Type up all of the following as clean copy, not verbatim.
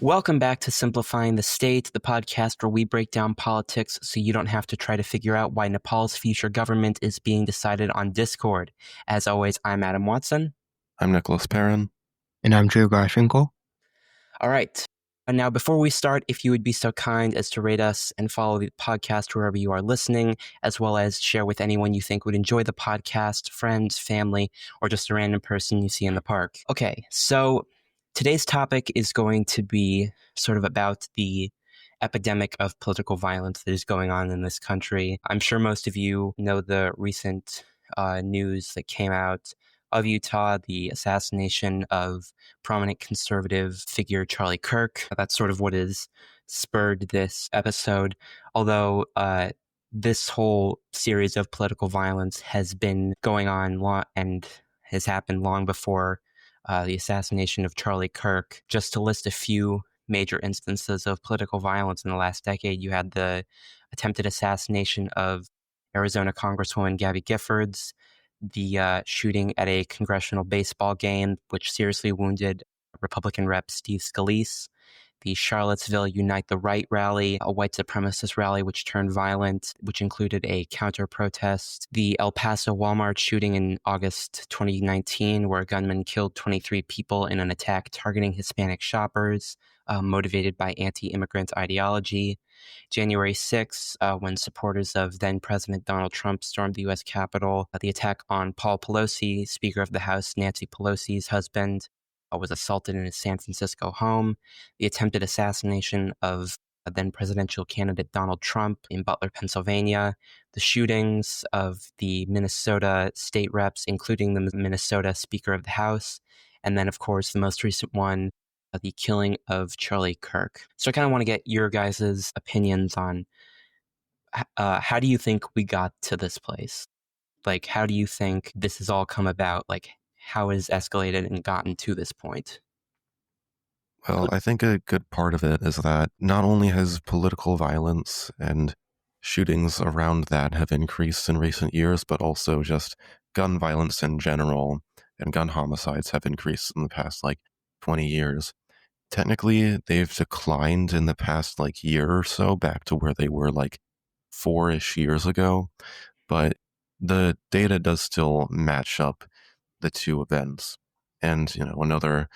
Welcome back to Simplifying the State, the podcast where we break down politics so you don't have to try to figure out why Nepal's future government is being decided on Discord. As always, I'm Adam Watson. I'm Nicholas Perrin. And I'm Drew Garfinkel. All right. And now, before we start, if you would be so kind as to rate us and follow the podcast wherever you are listening, as well as share with anyone you think would enjoy the podcast, friends, family, or just a random person you see in the park. Okay, so today's topic is going to be sort of about the epidemic of political violence that is going on in this country. I'm sure most of you know the recent news that came out of Utah, the assassination of prominent conservative figure Charlie Kirk. That's sort of what has spurred this episode. Although this whole series of political violence has been going on and has happened long before the assassination of Charlie Kirk. Just to list a few major instances of political violence in the last decade, you had the attempted assassination of Arizona Congresswoman Gabby Giffords, the shooting at a congressional baseball game, which seriously wounded Republican Rep. Steve Scalise, the Charlottesville Unite the Right rally, a white supremacist rally which turned violent, which included a counter-protest, the El Paso Walmart shooting in August 2019, where a gunman killed 23 people in an attack targeting Hispanic shoppers, motivated by anti-immigrant ideology. January 6th, when supporters of then-President Donald Trump stormed the U.S. Capitol, the attack on Paul Pelosi, Speaker of the House Nancy Pelosi's husband, was assaulted in his San Francisco home. The attempted assassination of then presidential candidate Donald Trump in Butler, Pennsylvania. The shootings of the Minnesota state reps, including the Minnesota Speaker of the House. And then, of course, the most recent one, the killing of Charlie Kirk. So I kind of want to get your guys' opinions on how do you think we got to this place? Like, how do you think this has all come about? Like, how has escalated and gotten to this point? Well, I think a good part of it is that not only has political violence and shootings around that have increased in recent years, but also just gun violence in general and gun homicides have increased in the past 20 years. Technically, they've declined in the past year or so back to where they were 4-ish years ago, but the data does still match up the two events. And, another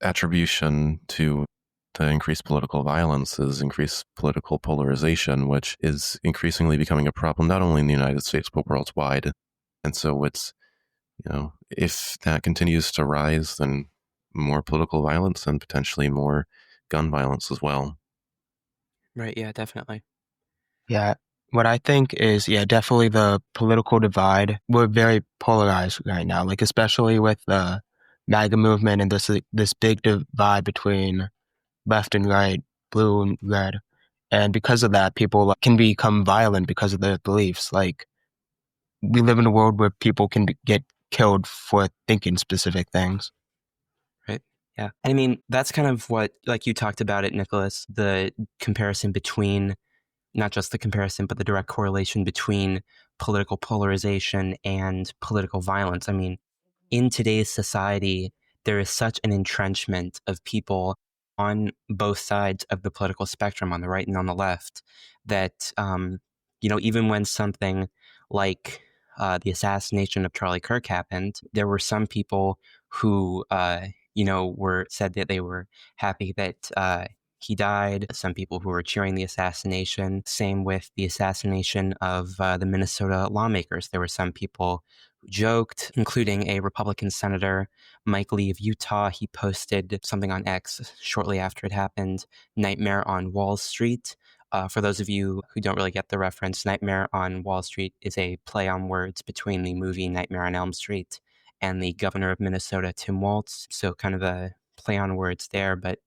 attribution to the increased political violence is increased political polarization, which is increasingly becoming a problem not only in the United States, but worldwide. And so it's, if that continues to rise, then more political violence and potentially more gun violence as well. Right, yeah, definitely. Yeah, what I think is, definitely the political divide. We're very polarized right now, especially with the MAGA movement and this big divide between left and right, blue and red. And because of that, people can become violent because of their beliefs. We live in a world where people can get killed for thinking specific things. Right. Yeah. I mean, that's kind of what, like you talked about it, Nicholas, the comparison between, not just the comparison, but the direct correlation between political polarization and political violence. I mean, in today's society, there is such an entrenchment of people on both sides of the political spectrum, on the right and on the left, that, even when something like the assassination of Charlie Kirk happened, there were some people who, were said that they were happy that he died. Some people who were cheering the assassination. Same with the assassination of the Minnesota lawmakers. There were some people who joked, including a Republican senator, Mike Lee of Utah. He posted something on X shortly after it happened, Nightmare on Wall Street. For those of you who don't really get the reference, Nightmare on Wall Street is a play on words between the movie Nightmare on Elm Street and the governor of Minnesota, Tim Walz. So kind of a play on words there. But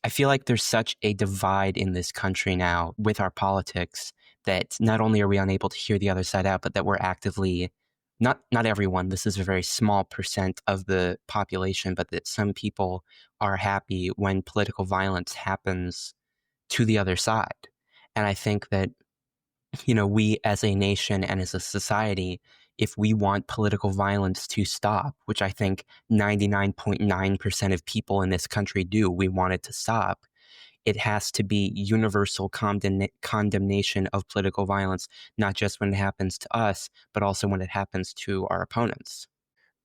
I feel like there's such a divide in this country now with our politics that not only are we unable to hear the other side out, but that we're actively, not everyone, this is a very small percent of the population, but that some people are happy when political violence happens to the other side. And I think that, we as a nation and as a society, if we want political violence to stop, which I think 99.9% of people in this country do, we want it to stop, it has to be universal condemnation of political violence, not just when it happens to us, but also when it happens to our opponents.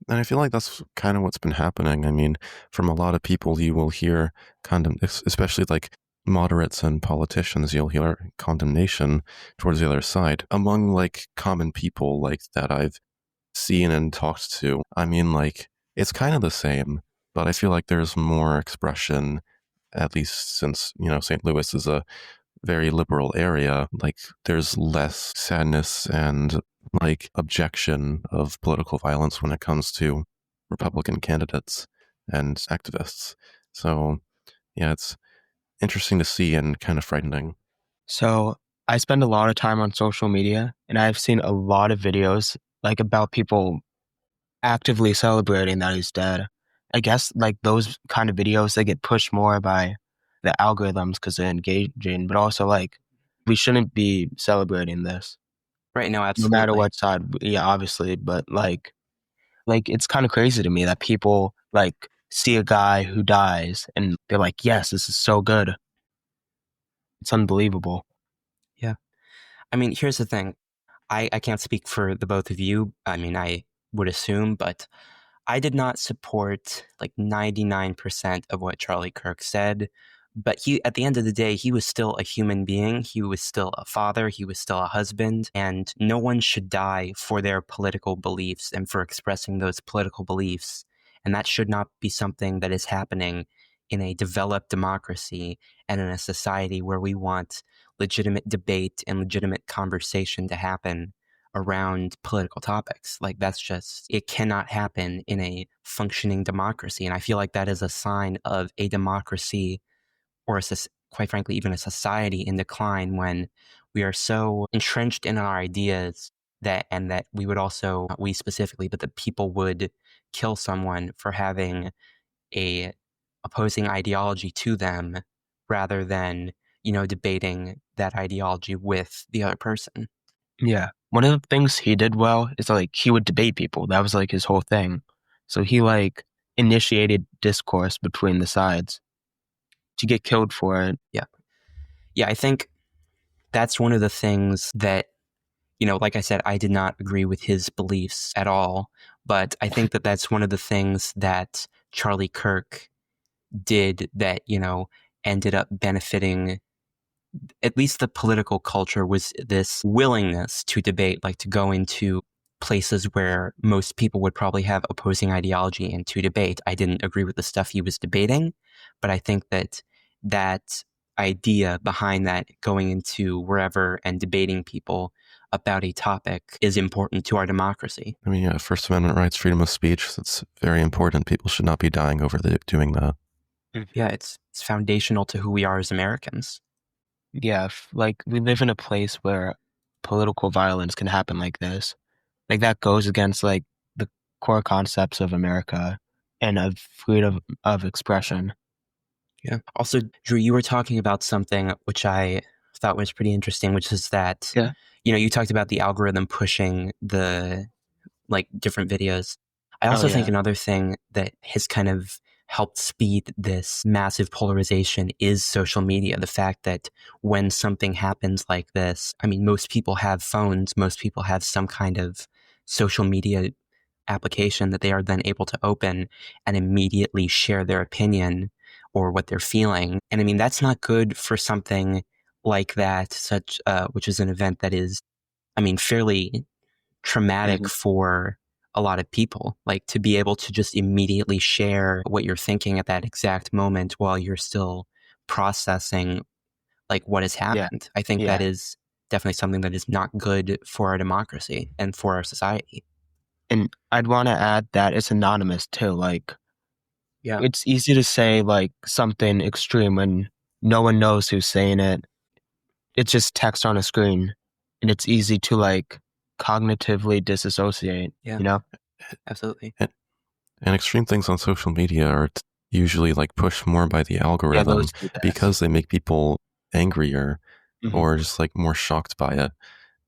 And I feel like that's kind of what's been happening. I mean, from a lot of people, you will hear especially like moderates and politicians, you'll hear condemnation towards the other side. Among like common people like that I've seen and talked to, I mean, like, it's kind of the same, but I feel like there's more expression, at least since, St. Louis is a very liberal area. Like, there's less sadness and like objection of political violence when it comes to Republican candidates and activists. So yeah, it's interesting to see and kind of frightening. So I spend a lot of time on social media, and I've seen a lot of videos like about people actively celebrating that he's dead. I guess like those kind of videos, they get pushed more by the algorithms because they're engaging, but also like we shouldn't be celebrating this. Right. No, No absolutely. matter what side, yeah, obviously, but like it's kind of crazy to me that people like see a guy who dies and they're like, yes, this is so good. It's unbelievable. Yeah. I mean, here's the thing. I can't speak for the both of you. I mean, I would assume, but I did not support like 99% of what Charlie Kirk said. But at the end of the day, he was still a human being. He was still a father. He was still a husband. And no one should die for their political beliefs and for expressing those political beliefs. And that should not be something that is happening in a developed democracy and in a society where we want legitimate debate and legitimate conversation to happen around political topics. Like, that's just, it cannot happen in a functioning democracy. And I feel like that is a sign of a democracy, or quite frankly, even a society in decline, when we are so entrenched in our ideas that we would also, not we specifically, but the people would kill someone for having a opposing ideology to them rather than, debating that ideology with the other person. Yeah. One of the things he did well is like he would debate people. That was like his whole thing. So he like initiated discourse between the sides. To get killed for it. Yeah. Yeah, I think that's one of the things that, like I said, I did not agree with his beliefs at all. But I think that that's one of the things that Charlie Kirk did that, ended up benefiting at least the political culture, was this willingness to debate, like to go into places where most people would probably have opposing ideology and to debate. I didn't agree with the stuff he was debating, but I think that idea behind that, going into wherever and debating people about a topic, is important to our democracy. I mean, yeah, First Amendment rights, freedom of speech, that's very important. People should not be dying over doing that. Yeah, it's foundational to who we are as Americans. Yeah, like we live in a place where political violence can happen like this. Like that goes against like the core concepts of America and of freedom of expression. Yeah. Also, Drew, you were talking about something which I thought was pretty interesting, which is that, you talked about the algorithm pushing the like different videos. I also think another thing that has kind of helped speed this massive polarization is social media. The fact that when something happens like this, I mean, most people have phones, most people have some kind of social media application that they are then able to open and immediately share their opinion or what they're feeling. And I mean, that's not good for something like that, which is an event that is, I mean, fairly traumatic for a lot of people. Like, to be able to just immediately share what you're thinking at that exact moment while you're still processing like what has happened. I think that is definitely something that is not good for our democracy and for our society. And I'd want to add that it's anonymous too. Like, it's easy to say like something extreme when no one knows who's saying it. It's just text on a screen, and it's easy to like cognitively disassociate. Absolutely. And extreme things on social media are usually like pushed more by the algorithm because they make people angrier or just like more shocked by it.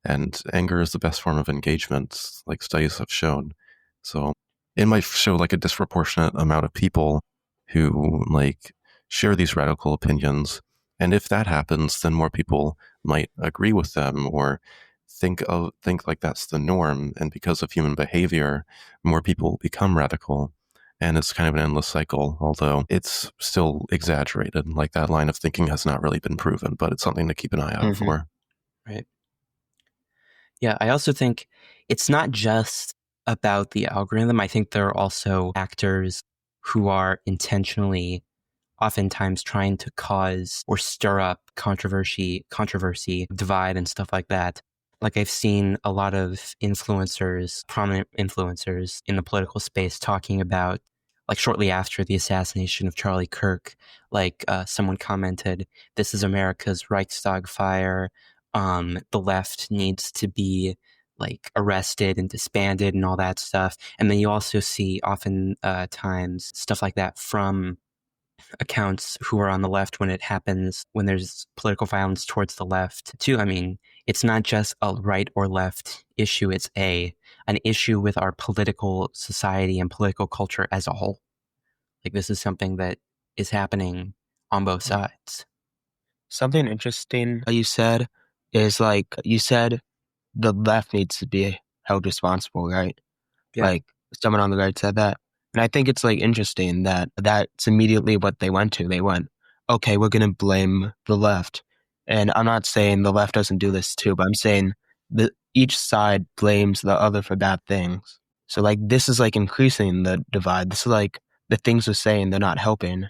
And anger is the best form of engagement, like studies have shown. So it might show like a disproportionate amount of people who like share these radical opinions. And if that happens, then more people might agree with them or think like that's the norm. And because of human behavior, more people become radical. And it's kind of an endless cycle, although it's still exaggerated. Like that line of thinking has not really been proven, but it's something to keep an eye out for. Right. Yeah, I also think it's not just about the algorithm. I think there are also actors who are intentionally oftentimes trying to cause or stir up controversy, divide, and stuff like that. Like I've seen a lot of influencers, prominent influencers in the political space talking about, like shortly after the assassination of Charlie Kirk, like someone commented, "This is America's Reichstag fire. The left needs to be like arrested and disbanded and all that stuff." And then you also see often times stuff like that from accounts who are on the left when it happens, when there's political violence towards the left too. I mean, it's not just a right or left issue, it's an issue with our political society and political culture as a whole. Like this is something that is happening on both sides. Something interesting you said is like, you said the left needs to be held responsible, right? Yeah. Like someone on the right said that. And I think it's like interesting that that's immediately what they went to. They went, okay, we're going to blame the left. And I'm not saying the left doesn't do this too, but I'm saying that each side blames the other for bad things. So like this is like increasing the divide. This is like the things we're saying, they're not helping.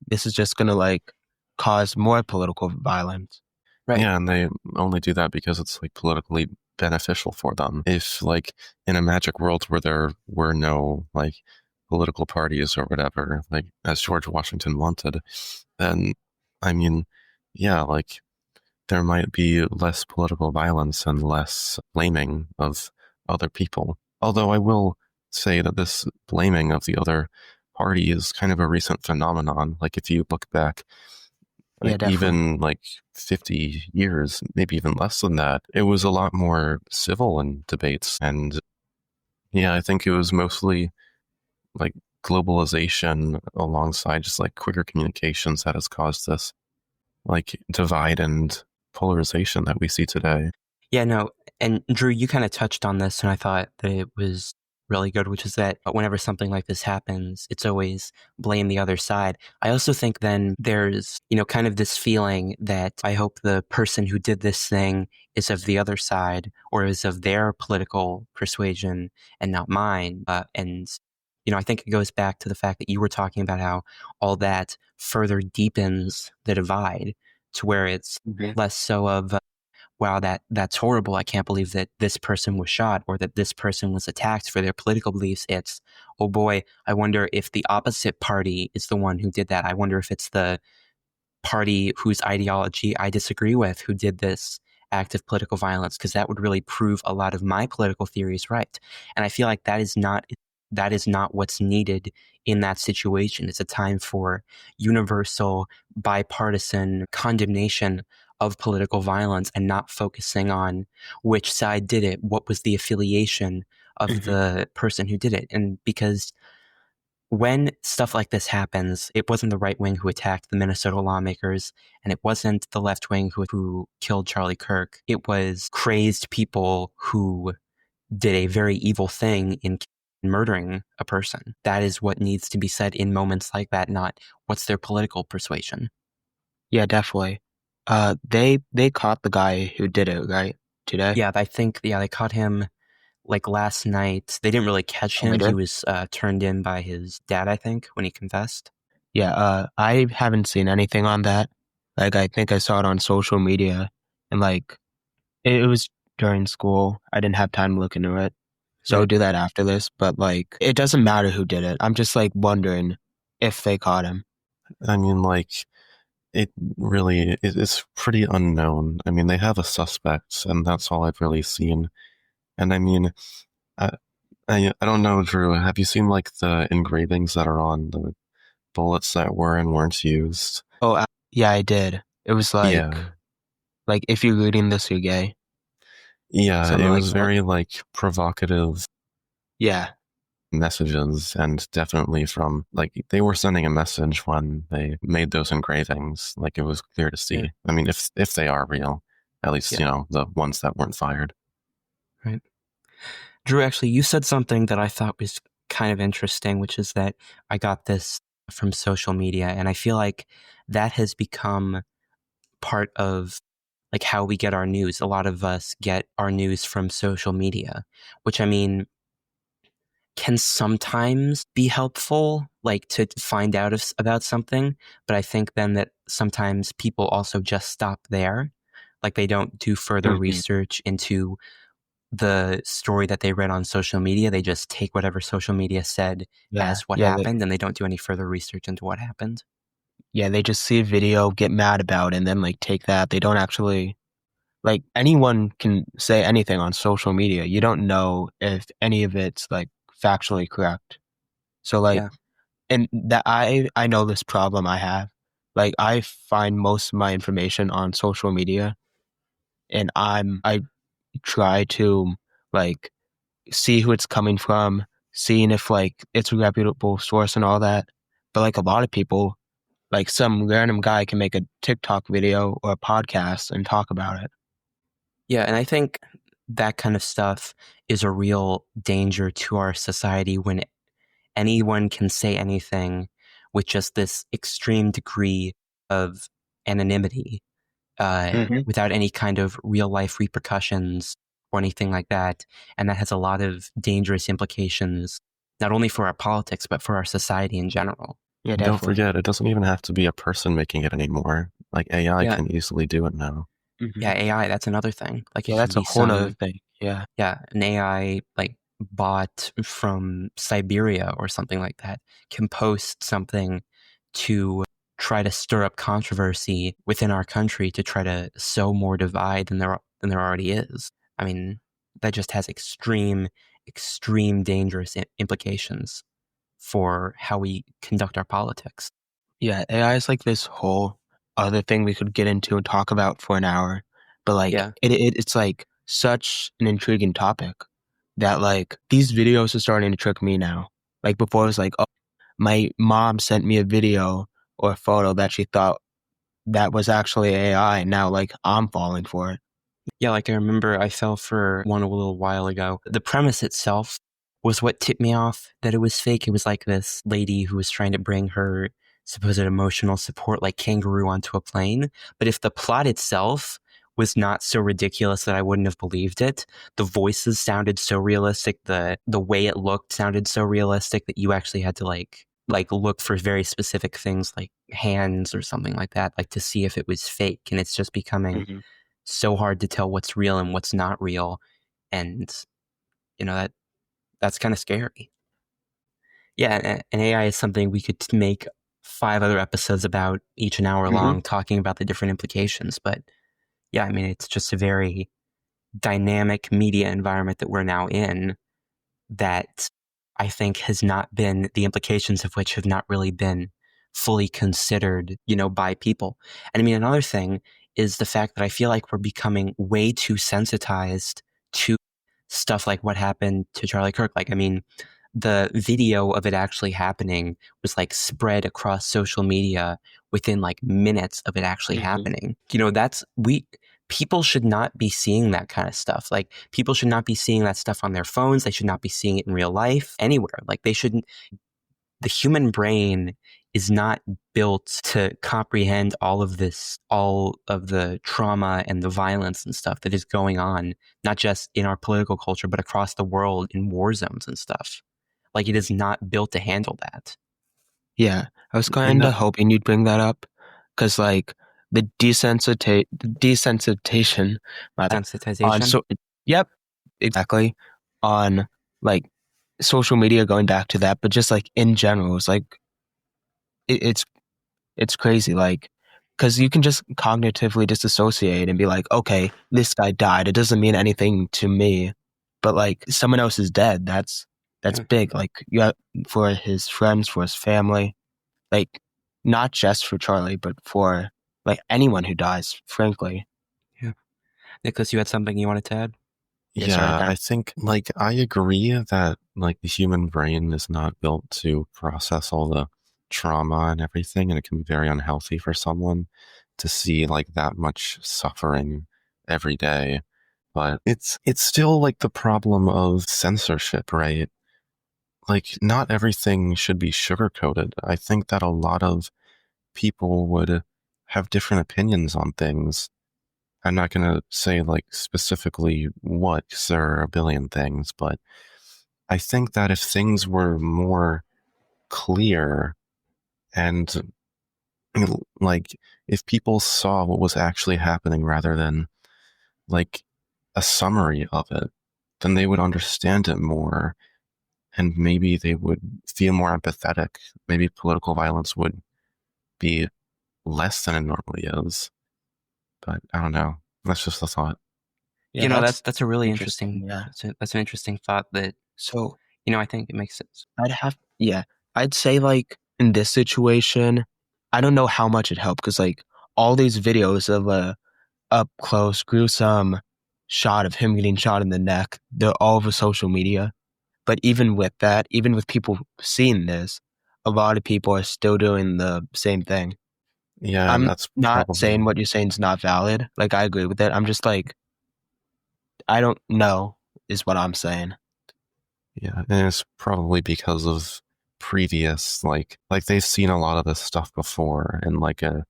This is just going to like cause more political violence. Right. Yeah, and they only do that because it's like politically beneficial for them. If like in a magic world where there were no like political parties or whatever, like as George Washington wanted, then I mean, yeah, like there might be less political violence and less blaming of other people. Although I will say that this blaming of the other party is kind of a recent phenomenon. Like if you look back, Yeah, definitely. even like 50 years, maybe even less than that, it was a lot more civil in debates. And yeah, I think it was mostly like globalization alongside just like quicker communications that has caused this like divide and polarization that we see today. Yeah, no. And Drew, you kind of touched on this, and I thought that it was really good, which is that whenever something like this happens, it's always blame the other side. I also think then there's, kind of this feeling that I hope the person who did this thing is of the other side or is of their political persuasion and not mine. And I think it goes back to the fact that you were talking about how all that further deepens the divide to where it's less so of, wow, that's horrible. I can't believe that this person was shot or that this person was attacked for their political beliefs. It's, oh boy, I wonder if the opposite party is the one who did that. I wonder if it's the party whose ideology I disagree with who did this act of political violence, because that would really prove a lot of my political theories right. And I feel like that is not what's needed in that situation. It's a time for universal bipartisan condemnation of political violence and not focusing on which side did it, what was the affiliation of the person who did it. And because when stuff like this happens, it wasn't the right wing who attacked the Minnesota lawmakers, and it wasn't the left wing who killed Charlie Kirk. It was crazed people who did a very evil thing in murdering a person. That is what needs to be said in moments like that, not what's their political persuasion. Yeah, definitely. They caught the guy who did it, right? Today? Yeah, I think they caught him like last night. They didn't really catch him. He was turned in by his dad, I think, when he confessed. Yeah, I haven't seen anything on that. Like, I think I saw it on social media, and like, it was during school. I didn't have time to look into it. So I'll do that after this, but like, it doesn't matter who did it. I'm just like wondering if they caught him. I mean, like, it really is pretty unknown. I mean, they have a suspect, and that's all I've really seen. And I mean, I don't know, Drew, have you seen like the engravings that are on the bullets that were and weren't used? Oh, yeah, I did. It was like, like if you're reading this, you're gay. Yeah, Something it like was that. very like provocative Yeah. messages, and definitely from like they were sending a message when they made those engravings. Like it was clear to see. Yeah. I mean, if they are real, at least Yeah. the ones that weren't fired. Right. Drew, actually, you said something that I thought was kind of interesting, which is that I got this from social media, and I feel like that has become part of like how we get our news. A lot of us get our news from social media, which I mean can sometimes be helpful, like to find out about something. But I think then that sometimes people also just stop there. Like they don't do further research into the story that they read on social media. They just take whatever social media said Yeah. as what Yeah. happened, and they don't do any further research into what happened. Yeah. They just see a video, get mad about it, and then like take that. They don't actually like anyone can say anything on social media. You don't know if any of it's like factually correct. So like, Yeah. and that I know this problem I have. Like I find most of my information on social media, and I try to like see who it's coming from, seeing if like it's a reputable source and all that. But like a lot of people, like some random guy can make a TikTok video or a podcast and talk about it. Yeah, and I think that kind of stuff is a real danger to our society when anyone can say anything with just this extreme degree of anonymity without any kind of real life repercussions or anything like that. And that has a lot of dangerous implications, not only for our politics, but for our society in general. Yeah, Don't definitely. forget, it doesn't even have to be a person making it anymore. Like AI Yeah. can easily do it now. Yeah, AI, that's another thing. Like Yeah, it that's can a be whole nother thing. Yeah. an AI like bot from Siberia or something like that can post something to try to stir up controversy within our country to try to sow more divide than there already is. I mean, that just has extreme dangerous implications for how we conduct our politics. Yeah, AI is like this whole other thing we could get into and talk about for an hour. But like Yeah. it's like such an intriguing topic that like these videos are starting to trick me now. Like before it was like, oh, my mom sent me a video or a photo that she thought that was actually AI, and now like I'm falling for it. Yeah, like I remember I fell for one a little while ago. The premise itself was what tipped me off that it was fake. It was like this lady who was trying to bring her supposed emotional support like kangaroo onto a plane. But if the plot itself was not so ridiculous that I wouldn't have believed it, the voices sounded so realistic, the way it looked sounded so realistic that you actually had to like look for very specific things like hands or something like that, like to see if it was fake. And it's just becoming so hard to tell what's real and what's not real. And, you know, that's kind of scary. Yeah, and AI is something we could make 5 other episodes about, each an hour long, talking about the different implications. But yeah, I mean, it's just a very dynamic media environment that we're now in that I think has not been, the implications of which have not really been fully considered, you know, by people. And I mean, another thing is the fact that I feel like we're becoming way too sensitized to stuff like what happened to Charlie Kirk. Like, I mean, the video of it actually happening was like spread across social media within like minutes of it actually happening. You know, people should not be seeing that kind of stuff. Like people should not be seeing that stuff on their phones. They should not be seeing it in real life anywhere. Like they shouldn't, the human brain is not built to comprehend all of the trauma and the violence and stuff that is going on, not just in our political culture, but across the world in war zones and stuff. Like it is not built to handle that. Yeah, I was kind of hoping you'd bring that up because like the desensitization Sensitization? yep, exactly, on like social media, going back to that, but just like in general, it's like it's crazy, like because you can just cognitively disassociate and be like, okay, this guy died, it doesn't mean anything to me, but like someone else is dead, that's big, like you have, for his friends, for his family, like not just for Charlie, but for like anyone who dies, frankly. Yeah. Nicholas, you had something you wanted to add? Yeah, I think I agree that the human brain is not built to process all the trauma and everything, and it can be very unhealthy for someone to see that much suffering every day. But it's still the problem of censorship, right? Not everything should be sugar-coated. I think that a lot of people would have different opinions on things. I'm not going to say specifically what, because there are a billion things, but I think that if things were more clear and if people saw what was actually happening rather than a summary of it, then they would understand it more and maybe they would feel more empathetic. Maybe political violence would be less than it normally is. But I don't know. That's just a thought. Yeah, that's a really interesting. Yeah, that's an interesting thought. That so I think it makes sense. I'd say in this situation, I don't know how much it helped because all these videos of a up close gruesome shot of him getting shot in the neck, they're all over social media. But even with that, even with people seeing this, a lot of people are still doing the same thing. Yeah, I'm that's not probably... saying what you're saying is not valid. I agree with it. I'm just I don't know is what I'm saying. Yeah, and it's probably because of previous, they've seen a lot of this stuff before in a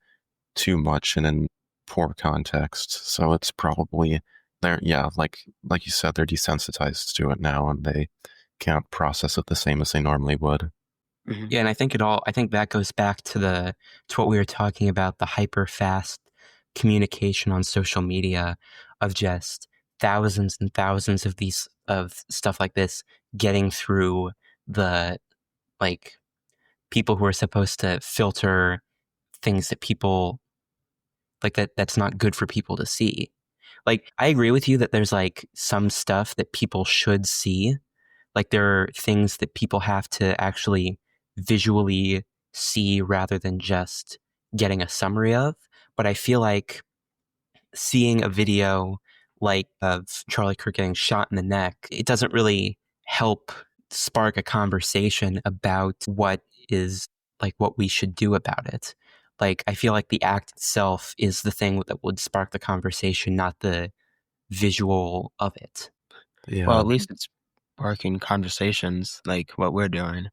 too much and in poor context. So it's probably they're like you said, they're desensitized to it now and they can't process it the same as they normally would. Mm-hmm. Yeah, and I think that goes back to what we were talking about, the hyper fast communication on social media of just thousands and thousands of stuff like this getting through the people who are supposed to filter things that people that's not good for people to see. I agree with you that there's some stuff that people should see. There are things that people have to actually visually see rather than just getting a summary of. But I feel like seeing a video of Charlie Kirk getting shot in the neck, it doesn't really help spark a conversation about what we should do about it. I feel like the act itself is the thing that would spark the conversation, not the visual of it. Yeah. Well, at least it's sparking conversations like what we're doing.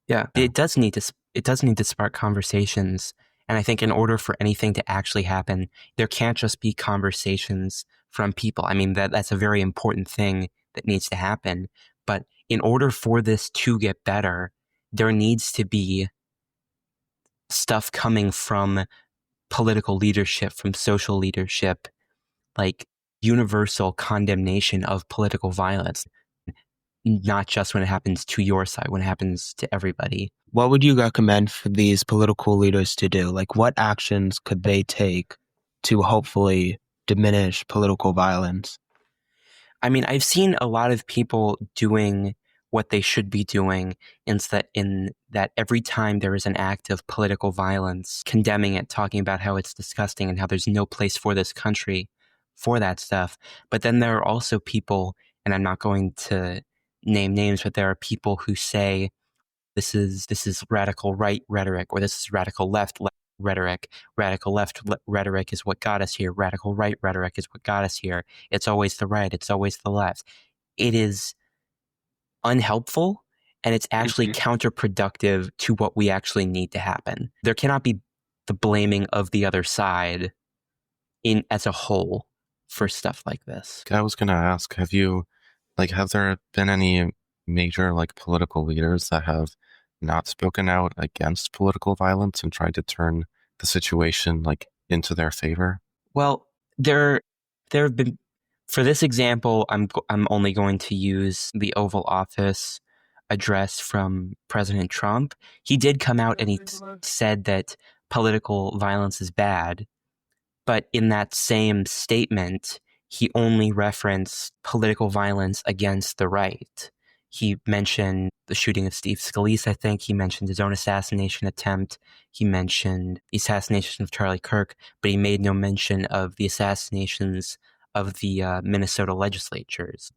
Yeah, it does need to spark conversations. And I think in order for anything to actually happen, there can't just be conversations from people. I mean, that's a very important thing that needs to happen. But in order for this to get better, there needs to be stuff coming from political leadership, from social leadership, universal condemnation of political violence, not just when it happens to your side, when it happens to everybody. What would you recommend for these political leaders to do? What actions could they take to hopefully diminish political violence? I mean, I've seen a lot of people doing what they should be doing in that every time there is an act of political violence, condemning it, talking about how it's disgusting and how there's no place for this country for that stuff. But then there are also people, and I'm not going to name names, but there are people who say this is radical right rhetoric, or this is radical left rhetoric. Radical left rhetoric is what got us here. Radical right rhetoric is what got us here. It's always the right. It's always the left. It is unhelpful, and it's actually counterproductive to what we actually need to happen. There cannot be the blaming of the other side as a whole for stuff like this. I was going to ask, have there been any major political leaders that have not spoken out against political violence and tried to turn the situation into their favor? Well, there have been. For this example, I'm only going to use the Oval Office address from President Trump. He did come out and he said that political violence is bad, but in that same statement, he only referenced political violence against the right. He mentioned the shooting of Steve Scalise, I think. He mentioned his own assassination attempt. He mentioned the assassination of Charlie Kirk, but he made no mention of the assassinations of the Minnesota legislators,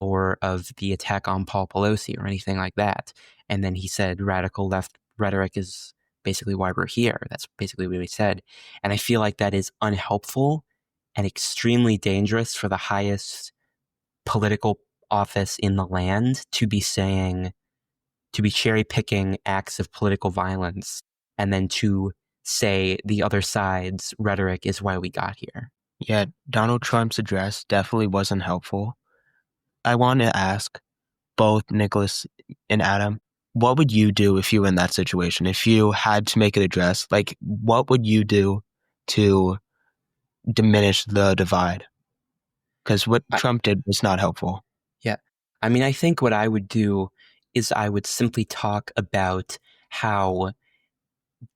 or of the attack on Paul Pelosi or anything like that. And then he said radical left rhetoric is basically why we're here. That's basically what he said. And I feel like that is unhelpful and extremely dangerous for the highest political office in the land to be saying, to be cherry picking acts of political violence and then to say the other side's rhetoric is why we got here. Yeah, Donald Trump's address definitely wasn't helpful. I want to ask both Nicholas and Adam, what would you do if you were in that situation? If you had to make an address, like what would you do to diminish the divide? Because what Trump did was not helpful. Yeah. I mean, I think what I would do is I would simply talk about how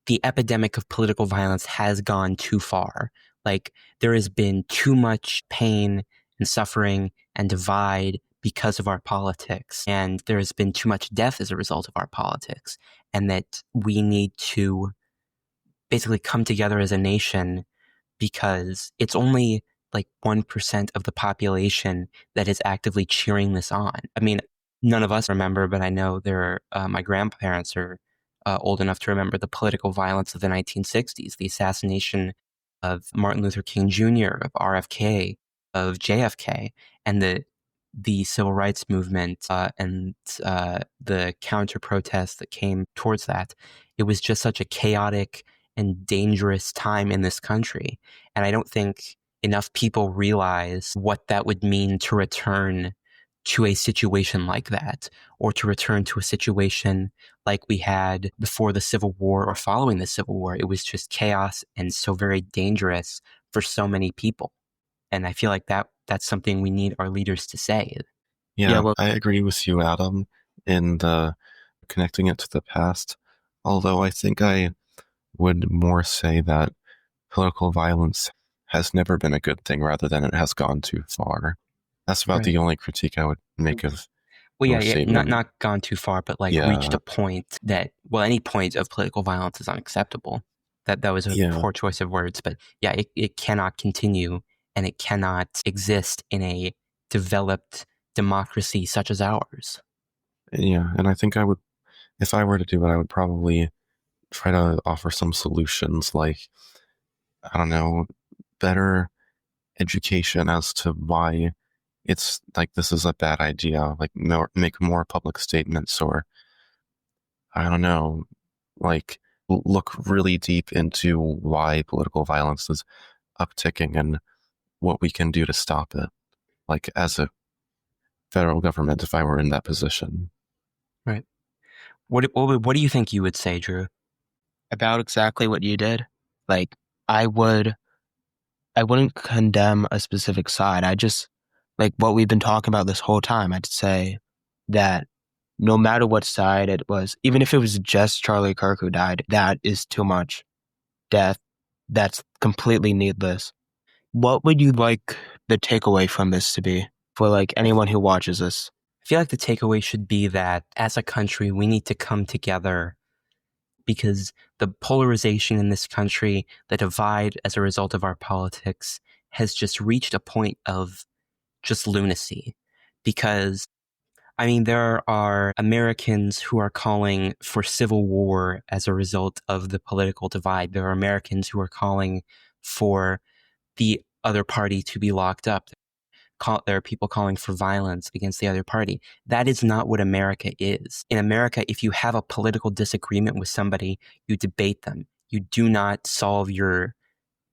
the epidemic of political violence has gone too far. Like, there has been too much pain and suffering and divide because of our politics. And there has been too much death as a result of our politics. And that we need to basically come together as a nation, because it's only like 1% of the population that is actively cheering this on. I mean, none of us remember, but I know my grandparents are old enough to remember the political violence of the 1960s, the assassination of Martin Luther King Jr., of RFK, of JFK, and the civil rights movement and the counter-protests that came towards that. It was just such a chaotic and dangerous time in this country. And I don't think enough people realize what that would mean to return to a situation like that, or to return to a situation like we had before the Civil War or following the Civil War. It was just chaos and so very dangerous for so many people. And I feel like that's something we need our leaders to say. Yeah, well, I agree with you, Adam, in the connecting it to the past. Although I think I would more say that political violence has never been a good thing, rather than it has gone too far. That's about the only critique I would make of. Well, yeah, not gone too far, but like reached a point that, well, any point of political violence is unacceptable. That was a poor choice of words, but yeah, it cannot continue, and it cannot exist in a developed democracy such as ours. Yeah, and I think I would, if I were to do it, I would probably try to offer some solutions, like, I don't know, better education as to why it's like this is a bad idea, like make more public statements, or I don't know, like look really deep into why political violence is upticking and what we can do to stop it, like as a federal government, if I were in that position. Right. What do you think you would say, Drew? About exactly what you did? Like, I wouldn't condemn a specific side. I just, like what we've been talking about this whole time, I'd say that no matter what side it was, even if it was just Charlie Kirk who died, that is too much death. That's completely needless. What would you like the takeaway from this to be for like anyone who watches this? I feel like the takeaway should be that as a country, we need to come together, because the polarization in this country, the divide as a result of our politics, has just reached a point of just lunacy. Because, I mean, there are Americans who are calling for civil war as a result of the political divide. There are Americans who are calling for the other party to be locked up. There are people calling for violence against the other party. That is not what America is. In America, if you have a political disagreement with somebody, you debate them. You do not solve your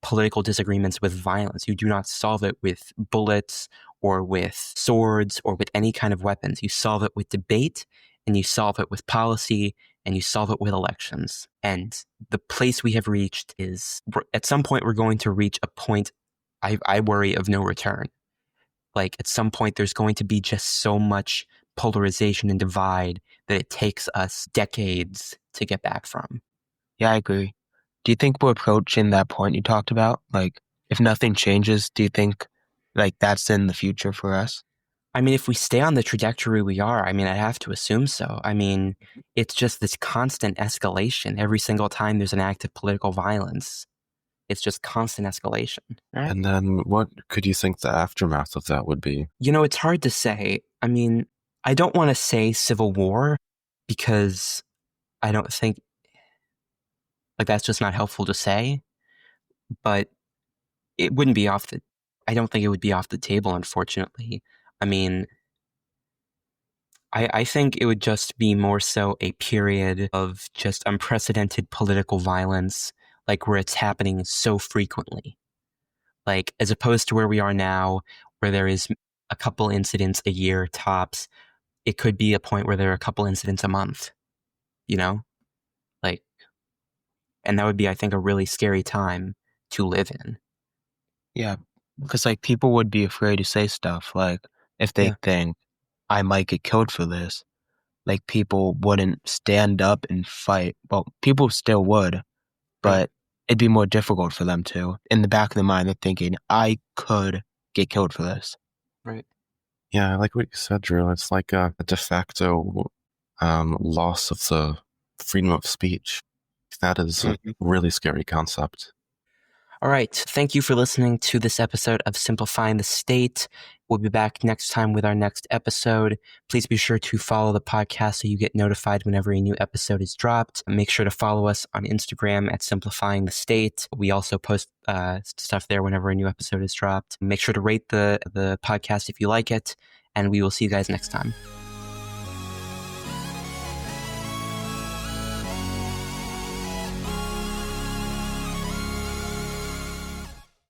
political disagreements with violence. You do not solve it with bullets or with swords or with any kind of weapons. You solve it with debate, and you solve it with policy, and you solve it with elections. And the place we have reached is, at some point, we're going to reach a point, I worry, of no return. Like, at some point, there's going to be just so much polarization and divide that it takes us decades to get back from. Yeah, I agree. Do you think we're approaching that point you talked about? Like, if nothing changes, do you think like that's in the future for us? I mean, if we stay on the trajectory we are, I mean, I have to assume so. I mean, it's just this constant escalation every single time there's an act of political violence. It's just constant escalation. Right? And then what could you think the aftermath of that would be? It's hard to say. I mean, I don't want to say civil war because I don't think that's just not helpful to say, but it wouldn't be I don't think it would be off the table, unfortunately. I mean, I think it would just be more so a period of just unprecedented political violence, where it's happening so frequently. As opposed to where we are now, where there is a couple incidents a year tops, it could be a point where there are a couple incidents a month, and that would be, I think, a really scary time to live in. Yeah, because people would be afraid to say stuff. If they think I might get killed for this, people wouldn't stand up and fight. Well, people still would, but it'd be more difficult for them to. In the back of their mind, they're thinking, I could get killed for this. Right. Yeah, I like what you said, Drew. It's like a de facto loss of the freedom of speech. That is a really scary concept. All right. Thank you for listening to this episode of Simplifying the State. We'll be back next time with our next episode. Please be sure to follow the podcast so you get notified whenever a new episode is dropped. Make sure to follow us on Instagram at Simplifying the State. We also post stuff there whenever a new episode is dropped. Make sure to rate the podcast if you like it, and we will see you guys next time.